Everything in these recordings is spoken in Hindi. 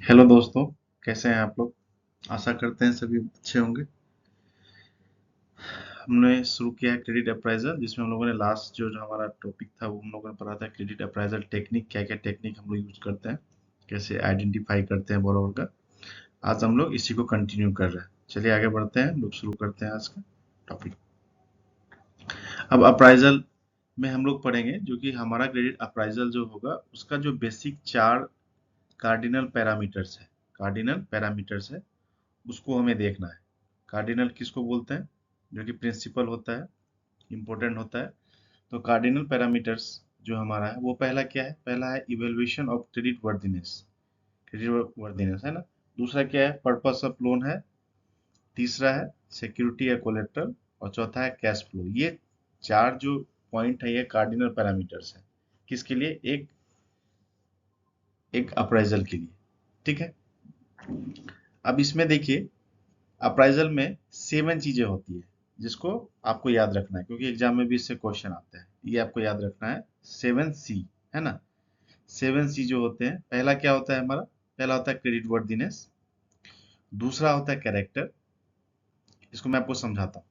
हेलो दोस्तों, कैसे हैं आप लोग। आशा करते हैं सभी अच्छे होंगे। हमने शुरू किया है क्रेडिट अप्राइजल, जिसमें हम लोगों ने लास्ट जो हमारा टॉपिक था वो हम लोगों ने पढ़ा था क्रेडिट अप्राइजल टेक्निक, क्या क्या टेक्निक हम लोग यूज करते हैं, कैसे आइडेंटिफाई करते हैं बोरोवर का। आज हम लोग इसी को कंटिन्यू कर रहे हैं। चलिए आगे बढ़ते हैं, हम लोग शुरू करते हैं आज का टॉपिक। अब अप्राइजल में हम लोग पढ़ेंगे, जो कि हमारा क्रेडिट अप्राइजल जो होगा उसका जो बेसिक 4 कार्डिनल पैरामीटर्स है, उसको हमें देखना है। कार्डिनल किसको बोलते हैं? जो कि प्रिंसिपल होता है, इंपॉर्टेंट होता है। तो कार्डिनल पैरामीटर्स जो हमारा है वो पहला क्या है? पहला है इवेल्युएशन ऑफ क्रेडिट वर्दिनेस, है ना। दूसरा क्या है? पर्पस ऑफ लोन है। तीसरा है सिक्योरिटी या कोलेट्रल। और चौथा है कैश फ्लो। ये 4 जो पॉइंट है ये कार्डिनल पैरामीटर्स है। किसके लिए? एक एक अप्राइजल के लिए। ठीक है। अब इसमें देखिए, अप्राइजल में 7 चीजें होती है, जिसको आपको याद रखना है, क्योंकि एग्जाम में भी इससे क्वेश्चन आते हैं। ये आपको याद रखना है, 7 सी, है ना। 7 सी जो होते हैं, पहला क्या होता है हमारा? पहला होता है क्रेडिट वर्दीनेस। दूसरा होता है कैरेक्टर। इसको मैं आपको समझाता हूँ।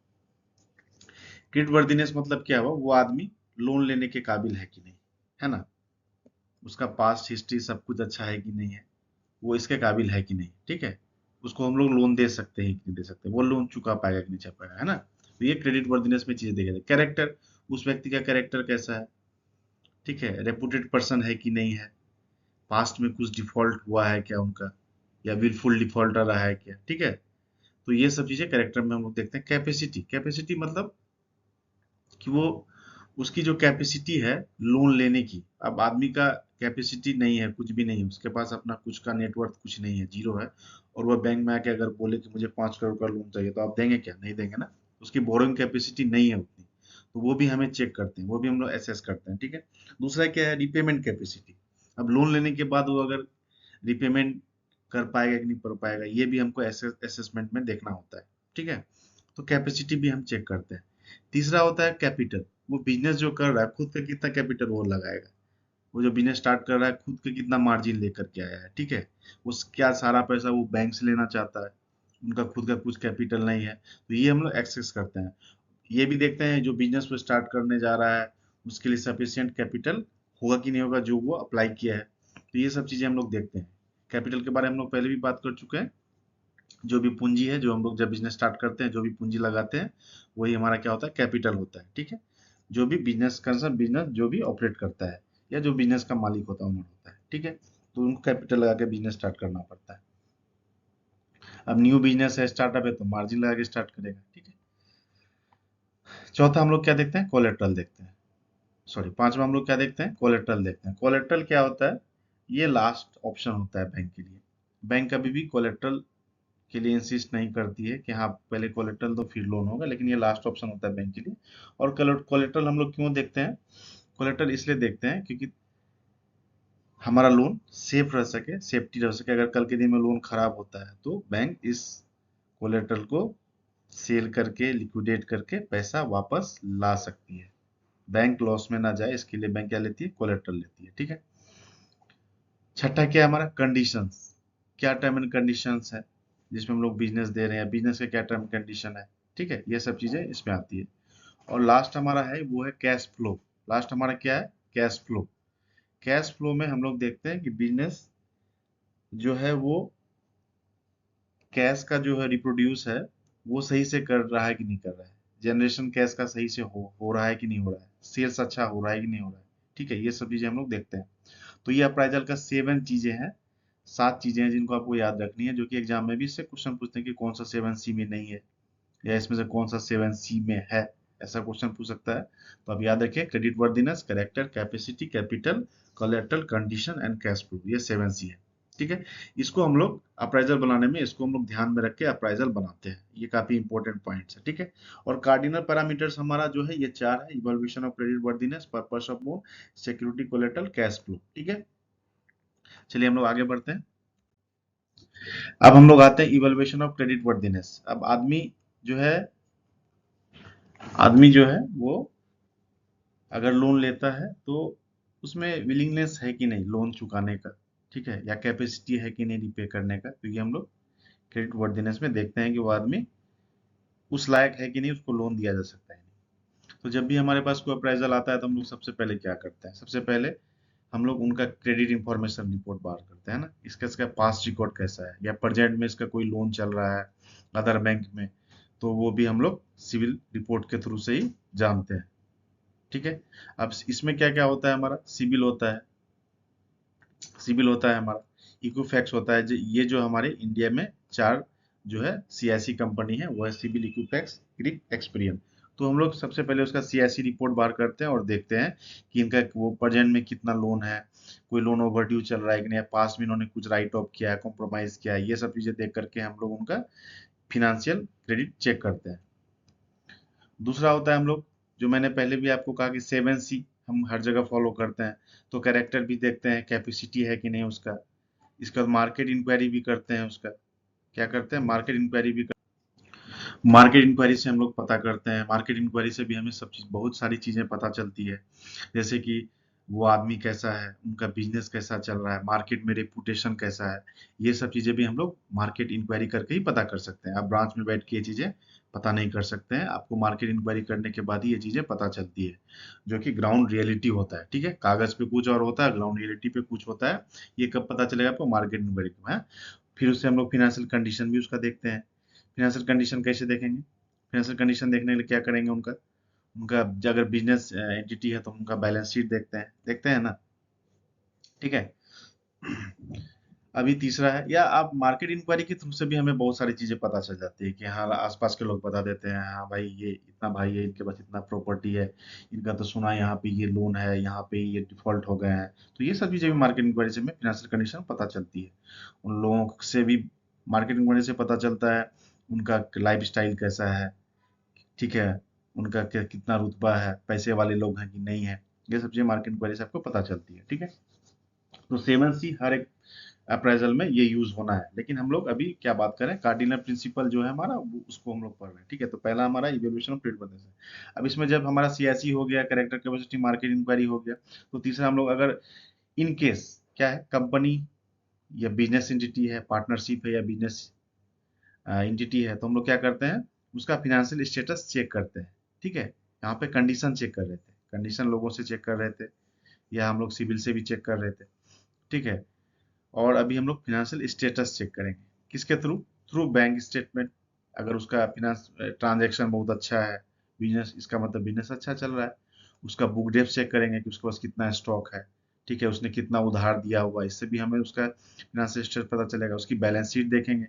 क्रेडिट वर्दीनेस मतलब क्या हुआ? वो आदमी लोन लेने के काबिल है कि नहीं, है ना। उसका पास्ट हिस्ट्री सब कुछ अच्छा है कि नहीं है, वो इसके काबिल है कि नहीं। ठीक है। उसको हम लोग लोन दे सकते हैं कि नहीं दे सकते, वो लोन चुका पाएगा कि नहीं चुका पाएगा, है ना। तो ये क्रेडिट वर्दीनेस में चीजें देखा जाए। कैरेक्टर, उस व्यक्ति का कैरेक्टर कैसा है, ठीक है, रेपुटेड पर्सन है कि नहीं है, पास्ट में कुछ डिफॉल्ट हुआ है क्या उनका, या विलफुल डिफॉल्टर रहा है क्या। ठीक है। तो ये सब चीजें कैरेक्टर में हम लोग देखते हैं। कैपेसिटी, कैपेसिटी मतलब कि वो, उसकी जो कैपेसिटी है लोन लेने की। अब आदमी का कैपेसिटी नहीं है, कुछ भी नहीं है, उसके पास अपना कुछ का नेटवर्थ कुछ नहीं है, जीरो है। और वह बैंक में आके अगर बोले कि मुझे 5 करोड़ का लोन चाहिए, तो आप देंगे क्या? नहीं देंगे ना। उसकी बोरोइंग कैपेसिटी नहीं है उतनी। तो वो भी हमें चेक करते हैं, वो भी हम लोग एसेस करते हैं। ठीक है। दूसरा क्या है? Repayment capacity. अब लोन लेने के बाद वो अगर रिपेमेंट कर पाएगा कि नहीं कर पाएगा, ये भी हमको असेसमेंट में देखना होता है। ठीक है। तो कैपेसिटी भी हम चेक करते हैं। तीसरा होता है कैपिटल। वो बिजनेस जो कर रहा है, खुद का कितना कैपिटल वो लगाएगा। वो जो बिजनेस स्टार्ट कर रहा है, खुद के कितना मार्जिन लेकर के आया है। ठीक है। उस क्या सारा पैसा वो बैंक से लेना चाहता है, उनका खुद का कुछ कैपिटल नहीं है। तो ये हम लोग एक्सेस करते हैं। ये भी देखते हैं जो बिजनेस को स्टार्ट करने जा रहा है, उसके लिए सफिशिएंट कैपिटल होगा कि नहीं होगा, जो वो अप्लाई किया है। तो ये सब चीजें हम लोग देखते हैं। कैपिटल के बारे में हम लोग पहले भी बात कर चुके हैं। जो भी पूंजी है, जो हम लोग जब बिजनेस स्टार्ट करते हैं जो भी पूंजी लगाते हैं, वही हमारा क्या होता है? कैपिटल होता है। ठीक है। जो भी बिजनेस कंसर्न, बिजनेस जो भी ऑपरेट करता है, या जो बिजनेस का मालिक होता है, ओनर होता है। ठीक है। तो उनको कैपिटल लगा के बिजनेस स्टार्ट करना पड़ता है। अब न्यू बिजनेस है, स्टार्टअप है, तो मार्जिन लगा के स्टार्ट करेगा। ठीक है। चौथा हम लोग क्या देखते हैं? कोलेट्रल देखते हैं। सॉरी, पांचवा हम लोग क्या देखते हैं? कोलेट्रल देखते हैं। कोलेट्रल क्या होता है? ये लास्ट ऑप्शन होता है बैंक के लिए। बैंक कभी भी कोलेट्रल के लिए इंसिस्ट नहीं करती है कि हाँ पहले कोलेट्रल दो फिर लोन होगा, लेकिन ये लास्ट ऑप्शन होता है बैंक के लिए। और कोलेट्रल हम लोग क्यों देखते हैं? कोलेट्रल इसलिए देखते हैं क्योंकि हमारा लोन सेफ रह सके, सेफ्टी रह सके। अगर कल के दिन में लोन खराब होता है तो बैंक इस कोलेट्रल को सेल करके, लिक्विडेट करके पैसा वापस ला सकती है। बैंक लॉस में ना जाए, इसके लिए बैंक क्या लेती है? कोलेट्रल लेती है। ठीक है। छठा क्या है हमारा? कंडीशंस। क्या टर्म एंड कंडीशंस है जिसमें हम लोग बिजनेस दे रहे हैं, बिजनेस का क्या टर्म कंडीशन है। ठीक है। ये सब चीजें इसमें आती है। और लास्ट हमारा है वो है कैश फ्लो। लास्ट हमारा क्या है? Cash flow. कैश फ्लो में हम लोग देखते हैं कि बिजनेस जो है वो कैश का जो है रिप्रोड्यूस है, वो सही से कर रहा है कि नहीं कर रहा है। जनरेशन कैश का सही से हो रहा है कि नहीं हो रहा है। सेल्स अच्छा हो रहा है कि नहीं हो रहा है। ठीक है। ये सब चीजें हम लोग देखते हैं। तो ये अप्राइजल का 7 चीजें हैं, 7 चीजें हैं जिनको आपको याद रखनी है, जो कि एग्जाम में भी इससे क्वेश्चन पूछते हैं कि कौन सा 7 सी में नहीं है, या इसमें से कौन सा 7 सी में है। ऐसा क्वेश्चन पूछ सकता है। तो आप याद रखिए, credit worthiness, character, capacity, capital, collateral, condition and cash flow, ये 7 सी है। ठीक है। इसको हम लोग अप्राइजल बनाने में, इसको हम लोग ध्यान में रख के अप्राइजल बनाते हैं। ये काफी इंपॉर्टेंट पॉइंट्स है। ठीक है। और कार्डिनल पैरामीटर्स हमारा जो है ये 4 है: evolution of credit worthiness, purpose of loan, security, collateral, cash flow. ठीक है। चलिए हम लोग आगे बढ़ते हैं। अब हम लोग आते हैं इवोल्यूशन ऑफ क्रेडिट वर्दीनेस। अब आदमी जो है वो अगर लोन लेता है तो उसमें विलिंगनेस है कि नहीं लोन चुकाने का। ठीक है, या कैपेसिटी है कि नहीं रिपे करने का, तो ये हम लोग क्रेडिट वर्दीनेस में देखते हैं कि वो आदमी उस लायक है कि नहीं, उसको लोन दिया जा सकता है। तो जब भी हमारे पास कोई अप्राइजल आता है तो हम लोग सबसे पहले क्या करते हैं, सबसे पहले हम लोग उनका क्रेडिट इंफॉर्मेशन रिपोर्ट बाहर करते हैं ना, इसका पास्ट रिकॉर्ड कैसा है, या प्रेजेंट में इसका कोई लोन चल रहा है अदर बैंक में, तो वो भी हम लोग सिविल रिपोर्ट के थ्रू से ही जानते हैं। ठीक है, अब इसमें क्या क्या होता है, हमारा सिविल होता है, सिविल होता है हमारा, इक्विफैक्स होता है, ये जो हमारे इंडिया में चार जो है सीआईसी कंपनी है, वो है सिविल, इक्विफैक्स, ग्रिप, एक्सपीरियन। तो हम लोग सबसे पहले उसका सीआईसी रिपोर्ट बाहर करते हैं और देखते हैं कि इनका वो प्रेजेंट में कितना लोन है, कोई लोन ओवरड्यू चल रहा है कि नहीं, पास में इन्होंने कुछ राइट ऑफ किया है, कॉम्प्रोमाइज किया है, ये सब चीजें देख करके हम लोग उनका फिनेंशियल क्रेडिट चेक करते हैं। दूसरा होता है हम लोग, जो मैंने पहले भी आपको कहा कि 7C हम हर जगह फॉलो करते हैं, तो कैरेक्टर भी देखते हैं, कैपेसिटी है कि नहीं उसका। इसके बाद मार्केट इंक्वायरी भी करते हैं उसका, क्या करते हैं, मार्केट इंक्वायरी भी मार्केट इंक्वायरी से हम लोग पता करते हैं, मार्केट इंक्वायरी से भी हमें सब चीज, बहुत सारी चीजें पता चलती है, जैसे कि वो आदमी कैसा है, उनका बिजनेस कैसा चल रहा है, मार्केट में रेपुटेशन कैसा है, ये सब चीजें भी हम लोग मार्केट इंक्वायरी करके ही पता कर सकते हैं। आप ब्रांच में बैठ के ये चीजें पता नहीं कर सकते हैं, आपको मार्केट इंक्वायरी करने के बाद ही ये चीजें पता चलती है, जो कि ग्राउंड रियलिटी होता है। ठीक है, कागज पे कुछ और होता है, ग्राउंड रियलिटी पे कुछ होता है, ये कब पता चलेगा आपको, मार्केट इंक्वायरी में। फिर उससे हम लोग फिनेंशियल कंडीशन भी उसका देखते हैं। फिनेंशियल कंडीशन कैसे देखेंगे, फाइनेंशियल कंडीशन देखने के लिए क्या करेंगे, उनका उनका अगर बिजनेस एंटिटी है तो उनका बैलेंस शीट देखते हैं ना। ठीक है, अभी तीसरा है, या आप मार्केट इंक्वायरी के थ्रू से भी हमें बहुत सारी चीजें पता चल जाती है कि हाँ, आसपास के लोग बता देते हैं, हाँ भाई ये इतना भाई है, इनके पास इतना प्रॉपर्टी है, इनका तो सुना यहाँ पे ये लोन है, यहाँ पे ये डिफॉल्ट हो गए हैं। तो ये सब चीजें भी मार्केट इंक्वायरी से हमें फिनेंशियल कंडीशन पता चलती है। उन लोगों से भी मार्केट इंक्वायरी से पता चलता है उनका लाइफ स्टाइल कैसा है। ठीक है, उनका क्या कितना रुतबा है, पैसे वाले लोग हैं कि नहीं है, ये सब चीजें मार्केट इंक्वायरी से आपको पता चलती है। ठीक है, तो 7C हर एक अप्राइजल में ये यूज होना है, लेकिन हम लोग अभी क्या बात करें, कार्डिनल प्रिंसिपल जो है हमारा, उसको हम लोग पढ़ रहे हैं। ठीक है, तो पहला हमारा इवोल्यूशन ऑफ ट्रेड बिजनेस है। अब इसमें जब हमारा सीएससी हो गया, कैरेक्टर कैपेसिटी, मार्केट इंक्वायरी हो गया, तो तीसरा हम लोग अगर इन केस क्या है, कंपनी या बिजनेस एंटिटी है, पार्टनरशिप है या बिजनेस एंटिटी है, तो हम लोग क्या करते हैं, उसका फिनेंशियल स्टेटस चेक करते हैं। ठीक है, यहाँ पे कंडीशन चेक कर रहे थे, कंडीशन लोगों से चेक कर रहे थे, या हम लोग सिविल से भी चेक कर रहे थे। ठीक है, और अभी हम लोग फिनेंशियल स्टेटस चेक करेंगे, किसके थ्रू, थ्रू बैंक स्टेटमेंट। अगर उसका फिनांस ट्रांजैक्शन बहुत अच्छा है, बिजनेस, इसका मतलब बिजनेस अच्छा चल रहा है। उसका बुक डेप्थ चेक करेंगे कि उसके पास कितना स्टॉक है। ठीक है, उसने कितना उधार दिया हुआ है, इससे भी हमें उसका फिनेंशियल स्टेटस पता चलेगा। उसकी बैलेंस शीट देखेंगे,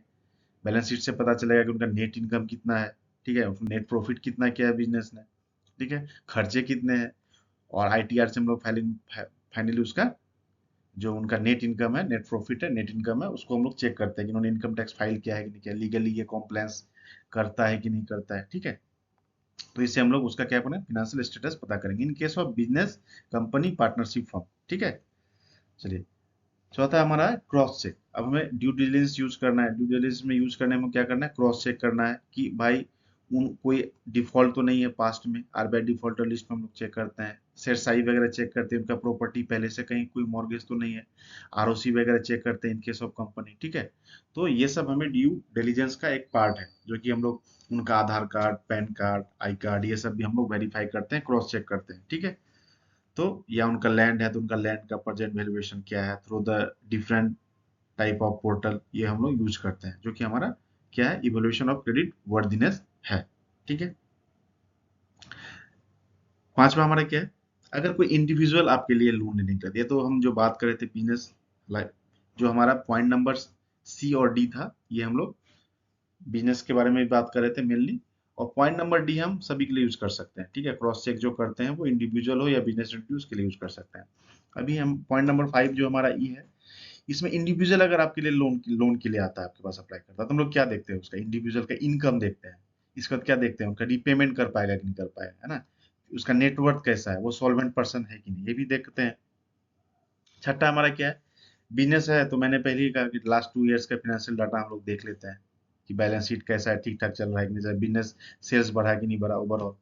बैलेंस शीट से पता चलेगा कि उनका नेट इनकम कितना है। ठीक है, नेट प्रॉफिट कितना किया है बिजनेस ने। ठीक है, खर्चे कितने हैं, और आईटीआर से हम लोग फाइनली उसका जो उनका नेट इनकम है, नेट प्रॉफिट है, नेट इनकम है, उसको हम लोग चेक करते हैं कि उन्होंने इनकम टैक्स फाइल किया है कि नहीं किया, लीगली ये कॉम्प्लायंस करता है कि नहीं करता है। ठीक है, तो इससे हम लोग उसका क्या करें, फिनेंशियल स्टेटस पता करेंगे in case of business, company, partnership firm. ठीक है, चलिए, चौथा हमारा है क्रॉस चेक। अब हमें ड्यू डिलिजेंस यूज करना है। ड्यू डिलिजेंस में यूज करने में क्या करना है, क्रॉस चेक करना है कि भाई उन कोई डिफॉल्ट तो नहीं है पास्ट में, आरबीआई डिफॉल्टर लिस्ट में हम लोग चेक करते हैं, शेयर साइज वगैरह चेक करते हैं, उनका प्रॉपर्टी पहले से कहीं कोई मॉर्गेज तो नहीं है, आरओसी वगैरह चेक करते हैं इन केस ऑफ कंपनी। ठीक है, तो ये सब हमें ड्यू डिलिजेंस का एक पार्ट है, जो कि हम लोग उनका Aadhaar card, PAN card, I card, ये सब भी हम लोग वेरीफाई करते हैं, क्रॉस चेक करते हैं। ठीक है, तो या उनका लैंड है तो उनका लैंड का प्रेजेंट वैल्यूएशन क्या है, through the different type of portal, ये हम लोग यूज करते हैं, जो कि हमारा क्या है, इवोल्यूशन ऑफ क्रेडिट वर्दीनेस है। ठीक है, पांचवा हमारा क्या है, अगर कोई इंडिविजुअल आपके लिए लोन लेने का दिया, तो हम जो बात कर रहे थे बिजनेस, जो हमारा पॉइंट नंबर सी और डी था, ये हम लोग बिजनेस के बारे में बात कर रहे थे मेनली, और पॉइंट नंबर डी हम सभी के लिए यूज कर सकते हैं। ठीक है, क्रॉस चेक जो करते हैं वो इंडिविजुअल हो या बिजनेस एंटिटी, के लिए यूज कर सकते हैं। अभी हम पॉइंट नंबर 5 जो हमारा ई है, इसमें इंडिविजुअल अगर आपके लिए लोन के लिए आता है, आपके पास अप्लाई करता है, तो हम लोग क्या देखते हैं, उसका इंडिविजुअल का इनकम देखते हैं। इसके बाद क्या देखते हैं, उनका रिपेमेंट कर पाएगा कि नहीं कर पाएगा, है ना, उसका नेटवर्थ कैसा है, वो सॉल्वेंट पर्सन है कि नहीं, ये भी देखते हैं। छठा हमारा क्या है, बिजनेस है, तो मैंने पहले ही कहा कि लास्ट 2 इयर्स का फाइनेंशियल डाटा हम लोग देख लेते हैं कि बैलेंस शीट कैसा है, ठीक ठाक चल रहा है कि नहीं, बिजनेस सेल्स बढ़ा है कि नहीं बढ़ा ओवरऑल।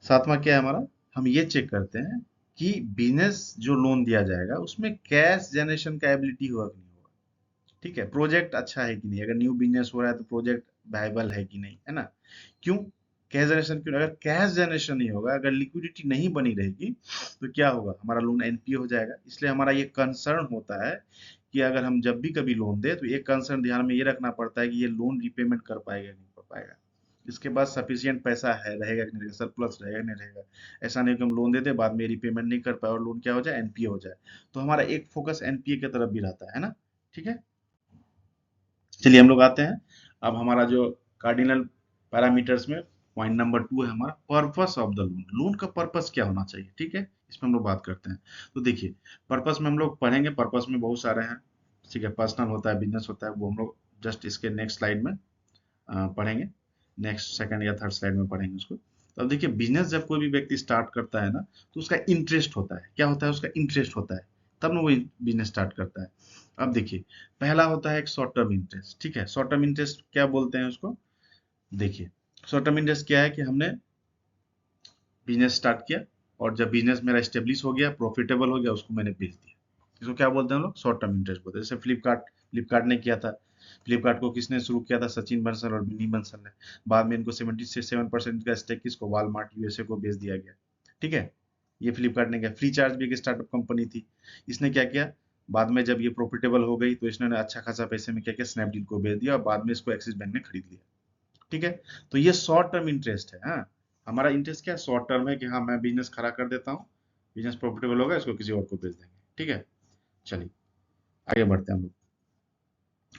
सातवां क्या है हमारा, हम ये चेक करते हैं कि बिजनेस जो लोन दिया जाएगा उसमें कैश जनरेशन का एबिलिटी होगा कि नहीं होगा। ठीक है, प्रोजेक्ट अच्छा है कि नहीं, अगर न्यू बिजनेस हो रहा है तो प्रोजेक्ट वायबल है कि नहीं, है ना। क्यों कैश जनरेशन क्यों, अगर कैश जनरेशन नहीं होगा, अगर लिक्विडिटी नहीं बनी रहेगी, तो क्या होगा, हमारा लोन एनपीए हो जाएगा। इसलिए हमारा ये कंसर्न होता है कि अगर हम जब भी कभी लोन दे तो एक कंसर्न ध्यान में ये रखना पड़ता है कि ये लोन रिपेमेंट कर पाएगा कि नहीं कर पाएगा, इसके बाद सफिशियंट पैसा है रहेगा कि नहीं रहेगा, सरप्लस रहेगा कि नहीं रहेगा। ऐसा नहीं कि हम लोन देते बाद में रिपेमेंट नहीं कर पाए और लोन क्या हो जाए, एनपीए हो जाए। तो हमारा एक फोकस एनपीए की तरफ भी रहता है ना। ठीक है, चलिए हम लोग आते हैं। अब हमारा जो कार्डिनल पैरामीटर्स में पॉइंट नंबर 2 है हमारा purpose of the loan. Loan का पर्पस क्या होना चाहिए, ठीक है, इसमें हम लोग बात करते हैं। तो देखिए, पर्पस में हम लोग पढ़ेंगे, पर्पस में बहुत सारे हैं। ठीक है, पर्सनल होता है, बिजनेस होता है, वो हम लोग जस्ट इसके नेक्स्ट स्लाइड में पढ़ेंगे, नेक्स्ट सेकंड या थर्ड स्लाइड में पढ़ेंगे उसको। तो अब देखिए, बिजनेस जब कोई भी व्यक्ति स्टार्ट करता है ना, तो उसका इंटरेस्ट होता है, क्या होता है, उसका इंटरेस्ट होता है, तब ना वो बिजनेस स्टार्ट करता है। अब देखिए, पहला होता है एक शॉर्ट टर्म इंटरेस्ट। ठीक है, शॉर्ट टर्म इंटरेस्ट क्या बोलते हैं उसको, देखिए, शॉर्ट टर्म इंटरेस्ट क्या है कि हमने बिजनेस स्टार्ट किया और जब बिजनेस मेरा स्टेब्लिश हो गया, प्रॉफिटेबल हो गया, उसको मैंने बेच दिया, इसको क्या बोलते हैं हम लोग, शॉर्ट टर्म इंटरेस्ट बोलते हैं। जैसे फ्लिपकार्ट, फ्लिपकार्ट ने किया था। फ्लिपकार्ट को किसने शुरू किया था, सचिन बंसल और मिनी बंसल ने। बाद में इनको 77% का स्टेक किसको, वॉलमार्ट यूएसए को बेच दिया गया। ठीक है, ये फ्लिपकार्ट ने किया। फ्री चार्ज भी एक स्टार्टअप कंपनी थी, इसने क्या किया, बाद में जब ये प्रॉफिटेबल हो गई तो इसने अच्छा खासा पैसे में क्या किया, स्नैपडील को बेच दिया और बाद में इसको एक्सिस बैंक ने खरीद लिया। ठीक है, तो ये शॉर्ट टर्म इंटरेस्ट है। हाँ, हमारा इंटरेस्ट क्या है, शॉर्ट टर्म है कि हाँ मैं बिजनेस खड़ा कर देता हूँ, बिजनेस प्रॉफिटेबल होगा, इसको किसी और को बेच देंगे। ठीक है, चलिए आगे बढ़ते हैं हम लोग।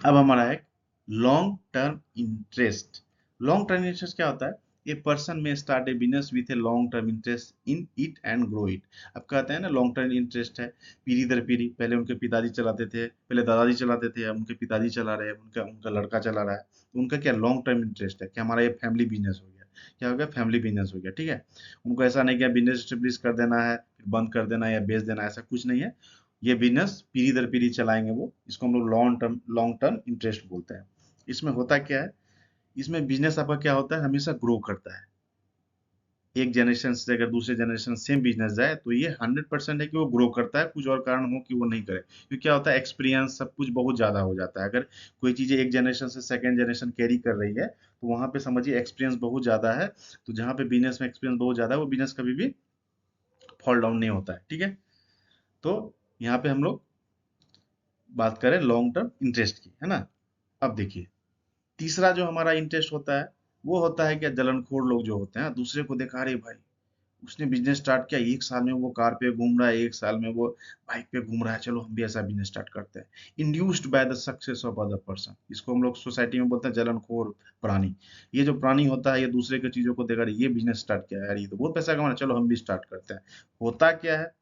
अब हमारा है long term interest. Long term interest क्या होता है, ए पर्सन में start A business with a long term interest in it and grow it. अब कहते हैं ना, लॉन्ग टर्म इंटरेस्ट है, पीढ़ी दर पीढ़ी, पहले उनके पिताजी चलाते थे, पहले दादाजी चलाते थे, अब उनके पिताजी चला रहे हैं, उनका उनका लड़का चला रहा है, तो उनका क्या लॉन्ग टर्म इंटरेस्ट है कि हमारा ये फैमिली बिजनेस हो गया। क्या हो गया, फैमिली बिजनेस हो गया। ठीक है, उनको ऐसा नहीं कि बिजनेस स्टेब्लिश कर देना है फिर बंद कर देना है या बेच देना है, ऐसा कुछ नहीं है। ये बिजनेस पीढ़ी दर पीढ़ी चलाएंगे वो, इसको हम लोग लॉन्ग टर्म इंटरेस्ट बोलते हैं। इसमें होता क्या है, इसमें बिजनेस आपका क्या होता है, हमेशा ग्रो करता है। एक जनरेशन से अगर दूसरे जनरेशन सेम बिजनेस जाए तो ये 100% है कि वो ग्रो करता है, कुछ और कारण हो कि वो नहीं करे, क्योंकि क्या होता है, एक्सपीरियंस सब कुछ बहुत ज्यादा हो जाता है। अगर कोई चीजें एक जनरेशन से सेकंड जनरेशन कैरी कर रही है तो वहां पे समझिए एक्सपीरियंस बहुत ज्यादा है। तो जहां पे बिजनेस में एक्सपीरियंस बहुत ज्यादा है वो बिजनेस कभी भी फॉल डाउन नहीं होता है। ठीक है, तो यहाँ पे हम लोग बात करें लॉन्ग टर्म इंटरेस्ट की, है ना। अब देखिए, तीसरा जो हमारा इंटरेस्ट होता है वो होता है क्या, जलनखोर लोग जो होते हैं, दूसरे को देखा, अरे भाई उसने बिजनेस स्टार्ट किया, एक साल में वो कार पे घूम रहा है, एक साल में वो बाइक पे घूम रहा है, चलो हम भी ऐसा बिजनेस स्टार्ट करते हैं। Induced by the success of other person, इसको हम लोग सोसाइटी में बोलते हैं जलनखोर प्राणी। ये जो प्राणी होता है ये दूसरे की चीजों को देखा, अरे ये बिजनेस स्टार्ट किया है यार, ये तो बहुत पैसा कमा रहा है, चलो हम भी स्टार्ट करते हैं। होता क्या है,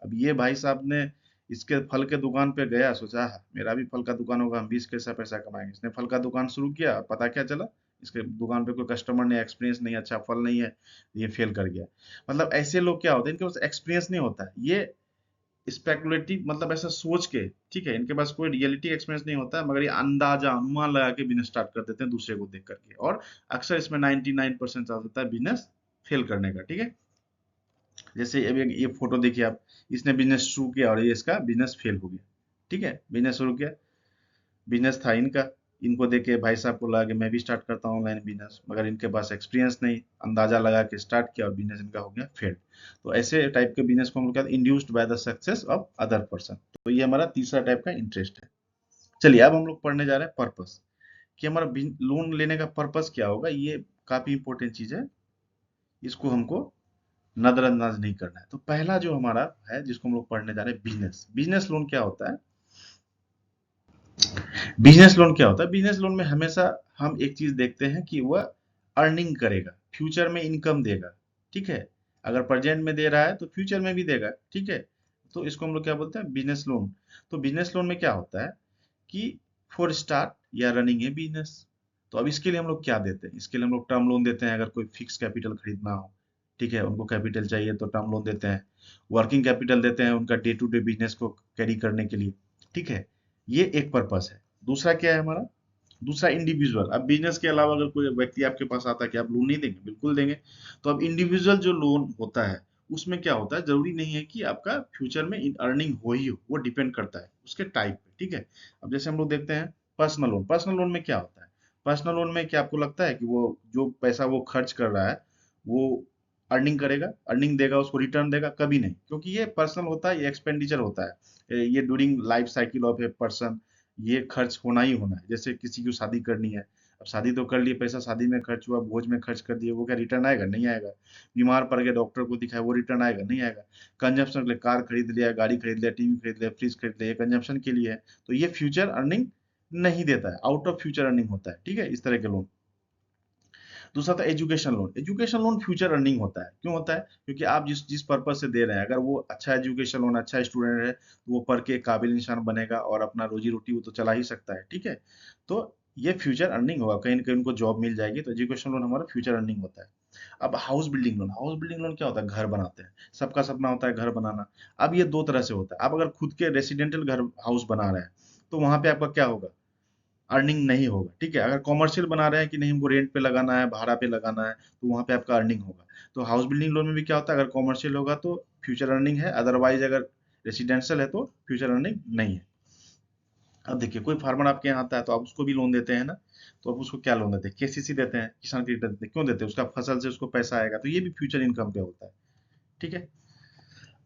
अब ये भाई साहब ने इसके फल के दुकान पे गया, सोचा "हाँ, मेरा भी फल का दुकान होगा, हम भी इसके ऐसा पैसा कमाएंगे"। इसने फल का दुकान शुरू किया, पता क्या चला, इसके दुकान पे कोई कस्टमर नहीं, एक्सपीरियंस नहीं, अच्छा फल नहीं है, ये फेल कर गया। मतलब ऐसे लोग क्या होते हैं, इनके पास एक्सपीरियंस नहीं होता है, ये स्पेकुलेटिव, मतलब ऐसा सोच के, ठीक है, इनके पास कोई रियलिटी एक्सपीरियंस नहीं होता है, मगर ये अंदाजा अनुमान लगा के बिजनेस स्टार्ट कर देते हैं दूसरे को देख करके, और अक्सर इसमें 99% चांस होता है बिजनेस फेल करने का। ठीक है, जैसे अब ये फोटो देखिए आप, इसने बिजनेस शुरू किया और ये इसका बिजनेस फेल हो गया। ठीक है, बिजनेस शुरू किया, बिजनेस था इनका, इनको देख के भाई साहब को लगा कि मैं भी स्टार्ट करता हूँ ऑनलाइन बिजनेस, मगर इनके पास एक्सपीरियंस नहीं, अंदाजा लगा के स्टार्ट किया और बिजनेस इनका हो गया फेल्ड। तो ऐसे टाइप के बिजनेस को हम लोग कहते हैं induced by the success of other person. तो ये हमारा तीसरा टाइप का इंटरेस्ट है। चलिए अब हम लोग पढ़ने जा रहे हैं पर्पस, कि हमारा लोन लेने का पर्पस क्या होगा, ये काफी इंपॉर्टेंट चीज है, इसको हमको नजरअंदाज नहीं करना है। तो पहला जो हमारा है जिसको हम लोग पढ़ने जा रहे हैं, बिजनेस बिजनेस लोन क्या होता है। बिजनेस लोन क्या होता है, बिजनेस लोन में हमेशा हम एक चीज देखते हैं कि वह अर्निंग करेगा, फ्यूचर में इनकम देगा। ठीक है, अगर प्रेजेंट में दे रहा है तो फ्यूचर में भी देगा। ठीक है, तो इसको हम लोग क्या बोलते हैं, बिजनेस लोन। तो बिजनेस लोन में क्या होता है कि फॉर स्टार्ट या रनिंग है बिजनेस। तो अब इसके लिए हम लोग क्या देते हैं, इसके लिए हम लोग टर्म लोन देते हैं, अगर कोई फिक्स कैपिटल खरीदना हो, ठीक है, उनको कैपिटल चाहिए तो टर्म लोन देते हैं। वर्किंग कैपिटल देते हैं उनका डे टू डे बिजनेस को कैरी करने के लिए। ठीक है, ये एक पर्पस है। दूसरा क्या है हमारा, दूसरा इंडिविजुअल। अब बिजनेस के अलावा अगर कोई व्यक्ति आपके पास आता है कि आप लोन नहीं देंगे, बिल्कुल देंगे। तो अब इंडिविजुअल जो लोन होता है उसमें क्या होता है, जरूरी नहीं है कि आपका फ्यूचर में अर्निंग हो ही हो, वो डिपेंड करता है उसके टाइप पे, ठीक है। अब जैसे हम लोग देखते हैं पर्सनल लोन। पर्सनल लोन में क्या होता है, पर्सनल लोन में क्या आपको लगता है कि वो जो पैसा वो खर्च कर रहा है वो अर्निंग करेगा, अर्निंग देगा, उसको रिटर्न देगा? कभी नहीं, क्योंकि ये पर्सनल होता है, ये एक्सपेंडिचर होता है, ये during life cycle of a person ये खर्च होना ही होना है। जैसे किसी को शादी करनी है, अब शादी तो कर लिए, पैसा शादी में खर्च हुआ, भोज में खर्च कर दिए, वो क्या रिटर्न आएगा? नहीं आएगा। बीमार पड़ गए, डॉक्टर को दिखाया, वो रिटर्न आएगा? नहीं आएगा। कंजम्पशन के लिए कार खरीद लिया, गाड़ी खरीद लिया, टीवी खरीद लिया, फ्रिज खरीद लिया, ये कंजम्पशन के लिए है, तो ये फ्यूचर अर्निंग नहीं देता है, आउट ऑफ फ्यूचर अर्निंग होता है, ठीक है, इस तरह के लोन। दूसरा था education loan. Education loan future earning होता है। क्यों होता है? क्योंकि आप जिस जिस पर्पज से दे रहे हैं, अगर वो अच्छा एजुकेशन लोन, अच्छा स्टूडेंट है, तो वो पढ़ के एक काबिल इंसान बनेगा और अपना रोजी रोटी वो तो चला ही सकता है, ठीक है। तो ये फ्यूचर अर्निंग होगा, कहीं ना कहीं उनको जॉब मिल जाएगी, तो एजुकेशन लोन हमारा फ्यूचर अर्निंग होता है। अब house building loan. House building loan क्या होता है? घर बनाते हैं, सबका सपना होता है घर बनाना। अब ये दो तरह से होता है। आप अगर खुद के रेसिडेंटल घर हाउस बना रहे हैं, तो वहां पे आपका क्या होगा? अर्निंग नहीं होगा, ठीक है। अगर कॉमर्शियल बना रहे हैं कि नहीं हमको रेंट पे लगाना है, भाड़ा पे लगाना है, तो वहां पे आपका अर्निंग होगा। तो हाउस बिल्डिंग लोन में भी क्या होता है, अगर कॉमर्शियल होगा तो फ्यूचर अर्निंग है, अदरवाइज अगर रेसिडेंशियल है तो फ्यूचर अर्निंग नहीं है। अब देखिए, कोई फार्मर आपके यहाँ आता है तो आप उसको भी लोन देते हैं ना, तो आप उसको क्या लोन देते हैं? केसीसी देते हैं, किसान क्रेडिट देते हैं। क्यों देते हैं? उसका फसल से उसको पैसा आएगा, तो ये भी फ्यूचर इनकम पे होता है, ठीक है।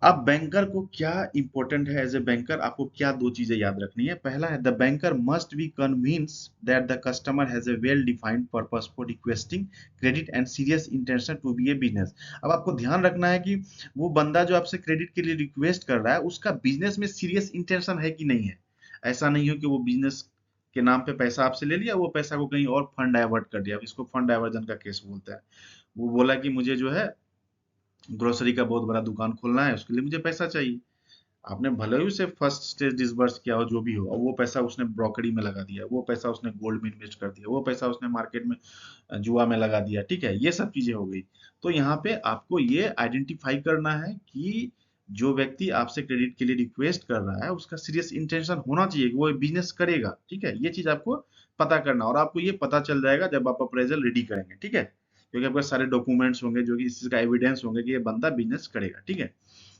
अब बैंकर को क्या इंपॉर्टेंट है, एज ए बैंकर आपको क्या दो चीजें याद रखनी है। पहला है, the banker must be convince that the customer has a well defined purpose for requesting credit and serious intention to be a business. अब आपको ध्यान रखना है कि वो बंदा जो आपसे क्रेडिट के लिए रिक्वेस्ट कर रहा है, उसका बिजनेस में सीरियस इंटेंशन है कि नहीं है। ऐसा नहीं हो कि वो बिजनेस के नाम पे पैसा आपसे ले लिया, वो पैसा को कहीं और फंड डाइवर्ट कर दिया। अब इसको फंड डाइवर्जन का केस बोलते हैं। वो बोला कि मुझे जो है ग्रोसरी का बहुत बड़ा दुकान खोलना है, उसके लिए मुझे पैसा चाहिए। आपने भले ही उसे फर्स्ट स्टेज डिसबर्स किया हो, जो भी हो, और वो पैसा उसने ब्रोकरी में लगा दिया, वो पैसा उसने गोल्ड में इन्वेस्ट कर दिया, वो पैसा उसने मार्केट में जुआ में लगा दिया, ठीक है, ये सब चीजें हो गई। तो यहाँ पे आपको ये आइडेंटिफाई करना है कि जो व्यक्ति आपसे क्रेडिट के लिए रिक्वेस्ट कर रहा है, उसका सीरियस इंटेंशन होना चाहिए कि वो बिजनेस करेगा, ठीक है। ये चीज आपको पता करना, और आपको ये पता चल जाएगा जब आप अप्रेजल रेडी करेंगे, ठीक है, क्योंकि आपके सारे डॉक्यूमेंट्स होंगे जो कि इस चीज का एविडेंस होंगे कि ये बंदा बिजनेस करेगा, ठीक है।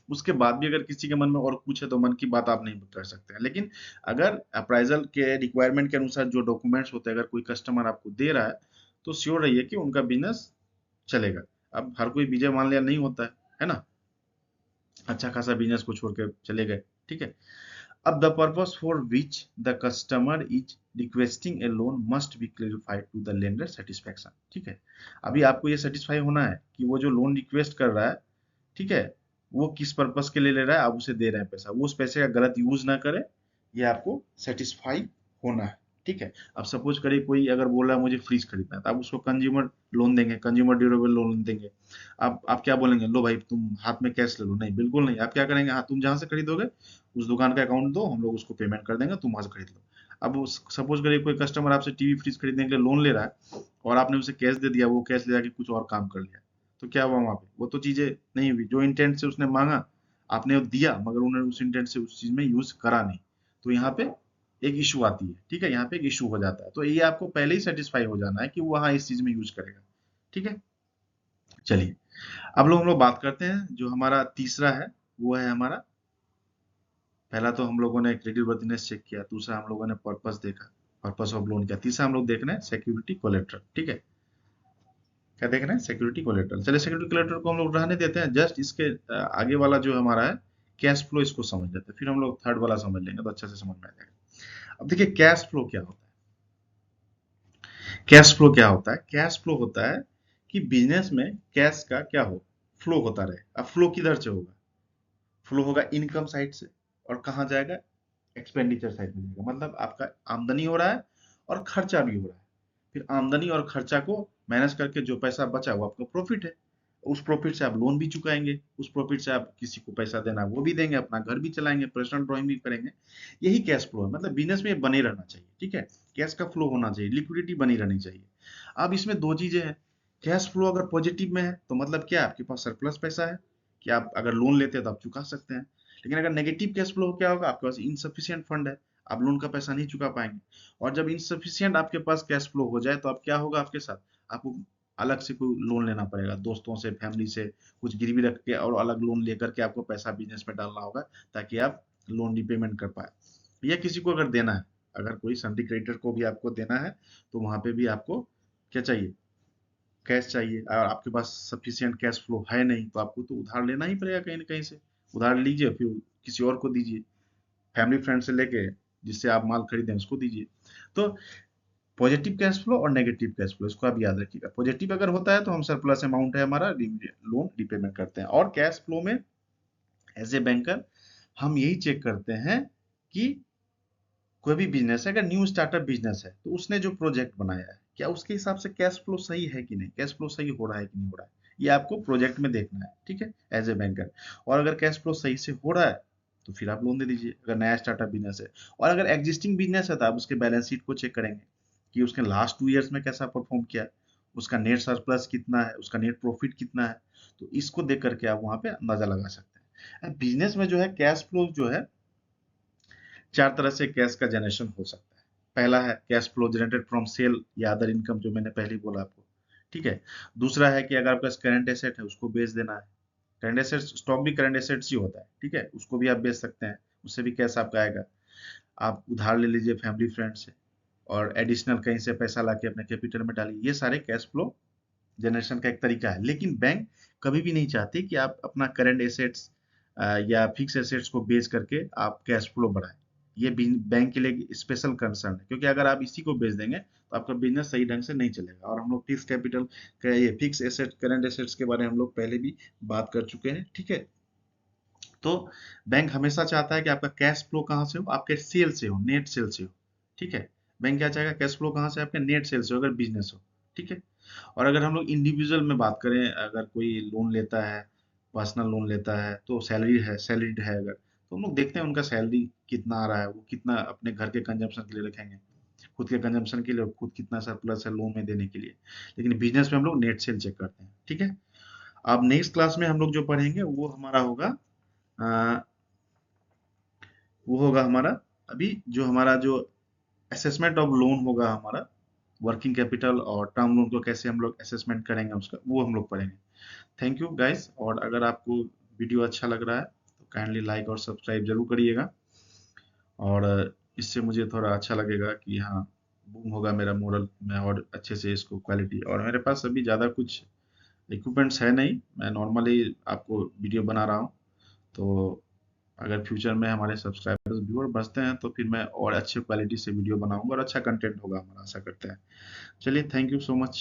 उसके बाद भी अगर किसी के मन में और कुछ है, तो मन की बात आप नहीं कर सकते हैं। लेकिन अगर अप्राइजल के रिक्वायरमेंट के अनुसार जो डॉक्यूमेंट्स होते हैं, अगर कोई कस्टमर आपको दे रहा है, तो श्योर रहिए कि उनका बिजनेस चलेगा। अब हर कोई विजय माल्या नहीं होता है ना, अच्छा खासा बिजनेस को छोड़ के चले गए, ठीक है। अब the purpose for which the customer is requesting a loan must be clarified to the lender satisfaction, ठीक है। अभी आपको ये सेटिस्फाई होना है कि वो जो लोन रिक्वेस्ट कर रहा है, ठीक है, वो किस पर्पस के लिए ले रहा है, आप उसे दे रहे हैं पैसा, वो उस पैसे का गलत यूज ना करे, ये आपको सेटिस्फाई होना है, ठीक है। अब सपोज करिए कोई अगर बोल रहा है मुझे फ्रिज खरीदना है, तो आप उसको कंज्यूमर लोन देंगे, कंज्यूमर ड्यूरेबल लोन देंगे। आप क्या बोलेंगे? लो भाई तुम हाथ में कैश ले लो? नहीं, बिल्कुल नहीं। आप क्या करेंगे? हाँ, तुम जहां से खरीदोगे उस दुकान का अकाउंट दो, हम लोग उसको पेमेंट कर देंगे, तुम वहां से खरीद लो। अब सपोज करिए कोई कस्टमर आपसे टीवी फ्रिज खरीदने के लिए लोन ले रहा है, और आपने उसे कैश दे दिया, वो कैश ले जाके कुछ और काम कर लिया, तो क्या हुआ वहां पे? वो तो चीजें नहीं हुई, जो इंटेंट से उसने मांगा आपने वो दिया, मगर उन्होंने उस इंटेंट से उस चीज में यूज करा नहीं, तो यहाँ पे एक इशू आती है, ठीक है, यहाँ पे एक इशू हो जाता है। तो ये आपको पहले ही सेटिस्फाई हो जाना है कि वो हाँ इस चीज में यूज करेगा, ठीक है। चलिए, अब हम लोग बात करते हैं जो हमारा तीसरा है, वो है हमारा, पहला तो हम लोगों ने क्रेडिट वर्थिनेस चेक किया, दूसरा हम लोगों ने पर्पस देखा, पर्पस ऑफ लोन किया, तीसरा हम लोग देख रहे हैं सिक्योरिटी कोलेटरल, ठीक है। क्या देख रहे हैं? Security collateral. चलिए, सिक्योरिटी कोलेटरल को हम लोग रहने देते हैं, जस्ट इसके आगे वाला जो हमारा है कैश फ्लो, इसको समझ लेते हैं, फिर हम लोग थर्ड वाला समझ लेंगे तो अच्छे से समझ में आ जाएगा। अब देखिए, कैश फ्लो क्या होता है? कैश फ्लो क्या होता है? कैश फ्लो होता है कि बिजनेस में कैश का क्या हो, फ्लो होता रहे। अब फ्लो किधर से होगा? फ्लो होगा इनकम साइड से, और कहाँ जाएगा? एक्सपेंडिचर साइड में जाएगा। मतलब आपका आमदनी हो रहा है और खर्चा भी हो रहा है, फिर आमदनी और खर्चा को मैनेज करके जो पैसा बचा वो आपका प्रॉफिट है। उस प्रॉफिट से आप लोन भी चुकाएंगे, उस प्रॉफिट से आप किसी को पैसा देना है वो भी देंगे, अपना घर भी चलाएंगे, पर्सनल ड्राइंग भी करेंगे। यही कैश फ्लो है। मतलब बिजनेस में ये बने रहना चाहिए, ठीक है। कैश का फ्लो होना चाहिए, लिक्विडिटी बनी रहनी चाहिए। अब इसमें दो चीजें हैं। कैश फ्लो अगर पॉजिटिव में है तो मतलब क्या है? आपके पास सरप्लस पैसा है कि आप अगर लोन लेते हैं तो आप चुका सकते हैं। लेकिन अगर नेगेटिव कैश फ्लो क्या होगा? आपके पास इनसफिशियंट फंड है, आप लोन का पैसा नहीं चुका पाएंगे। और जब इनसफिशियंट आपके पास कैश फ्लो हो जाए तो अब क्या होगा आपके साथ? आपको अलग से कोई लोन लेना पड़ेगा, दोस्तों से, फैमिली से कुछ गिरवी रख के और अलग लोन लेकर के आपको पैसा बिजनेस में डालना होगा, ताकि आप लोन रिपेमेंट कर पाए। या किसी को अगर देना है, अगर कोई सन्डी क्रेडिटर को भी आपको देना है, तो वहां पे भी आपको क्या चाहिए, कैश चाहिए। और आपके पास सफिशिएंट कैश फ्लो है नहीं, तो आपको तो उधार लेना ही पड़ेगा कहीं ना कहीं से। उधार लीजिए, फिर किसी और को दीजिए, फैमिली फ्रेंड से लेके जिससे आप माल खरीदें उसको दीजिए। तो पॉजिटिव कैश फ्लो और नेगेटिव कैश फ्लो, इसको आप याद रखिएगा। पॉजिटिव अगर होता है तो हम सरप्लस अमाउंट है हमारा, लोन रिपेमेंट करते हैं। और कैश फ्लो में एज ए बैंकर हम यही चेक करते हैं कि कोई भी बिजनेस है, अगर न्यू स्टार्टअप बिजनेस है, तो उसने जो प्रोजेक्ट बनाया है, क्या उसके हिसाब से कैश फ्लो सही है कि नहीं, कैश फ्लो सही हो रहा है कि नहीं हो रहा है, ये आपको प्रोजेक्ट में देखना है, ठीक है, एज ए बैंकर। और अगर कैश फ्लो सही से हो रहा है, तो फिर आप लोन दे दीजिए, अगर नया स्टार्टअप बिजनेस है। और अगर एग्जिस्टिंग बिजनेस है, तो आप उसके बैलेंस शीट को चेक करेंगे कि उसके लास्ट 2 ईयर्स में कैसा परफॉर्म किया, उसका नेट सरप्लस कितना है, उसका नेट प्रॉफिट कितना है। तो इसको देख करके आप वहां पे अंदाजा लगा सकते हैं। बिजनेस में जो है कैश फ्लो जो है, 4 तरह से कैश का जनरेशन हो सकता है। पहला है cash flow generated from sale या अदर इनकम, जो मैंने पहले ही बोला आपको, ठीक है। दूसरा है कि अगर आपका करंट एसेट है, उसको बेच देना है। करंट एसेट्स, स्टॉक भी करंट एसेट्स ही होता है, ठीक है, उसको भी आप बेच सकते हैं, उससे भी कैश आपका आएगा। आप उधार ले लीजिए फैमिली फ्रेंड से, और एडिशनल कहीं से पैसा लाके अपने कैपिटल में डालिए, ये सारे कैश फ्लो जनरेशन का एक तरीका है। लेकिन बैंक कभी भी नहीं चाहते कि आप अपना करंट एसेट्स या फिक्स एसेट्स को बेच करके आप कैश फ्लो बढ़ाएं। ये बैंक के लिए स्पेशल कंसर्न है, क्योंकि अगर आप इसी को बेच देंगे तो आपका बिजनेस सही ढंग से नहीं चलेगा। और हम लोग फिक्स कैपिटल का, ये फिक्स एसेट, करंट एसेट्स के बारे में हम लोग पहले भी बात कर चुके हैं, ठीक है। तो बैंक हमेशा चाहता है कि आपका कैश फ्लो कहाँ से हो, आपके सेल से हो, नेट सेल से हो, ठीक है। बैंक क्या चाहेगा, कैश फ्लो कहाँ से, आपके नेट सेल से हो, अगर बिजनेस हो, ठीक है। और अगर हम लोग इंडिविजुअल में बात करें, अगर कोई लोन लेता है, पर्सनल लोन लेता है, तो सैलरी है, सैलरीड है अगर, तो हम लोग देखते हैं उनका सैलरी कितना आ रहा है, वो कितना अपने घर के कंजम्पशन के लिए रखेंगे, खुद के कंजम्पशन के लिए, और खुद कितना सरप्लस है लोन में देने के लिए। लेकिन बिजनेस में हम लोग नेट सेल चेक करते हैं, ठीक है। अब नेक्स्ट क्लास में हम लोग जो पढ़ेंगे वो हमारा होगा, अ, वो होगा हमारा, अभी जो हमारा जो असेसमेंट ऑफ लोन होगा हमारा, वर्किंग कैपिटल और टर्म लोन को कैसे हम लोग असेसमेंट करेंगे उसका, वो हम लोग पढ़ेंगे। Thank you guys. और अगर आपको वीडियो अच्छा लग रहा है तो काइंडली लाइक और सब्सक्राइब जरूर करिएगा। और इससे मुझे थोड़ा अच्छा लगेगा कि हाँ, बूम होगा मेरा मॉडल, मैं और अच्छे से इसको क्वालिटी, और मेरे पास अभी ज़्यादा कुछ इक्विपमेंट्स है नहीं, मैं नॉर्मली आपको वीडियो बना रहा हूँ। तो अगर फ्यूचर में हमारे सब्सक्राइबर्स व्यूअर बढ़ते हैं, तो फिर मैं और अच्छे क्वालिटी से वीडियो बनाऊंगा और अच्छा कंटेंट होगा हमारा, आशा करते हैं। चलिए, थैंक यू सो मच।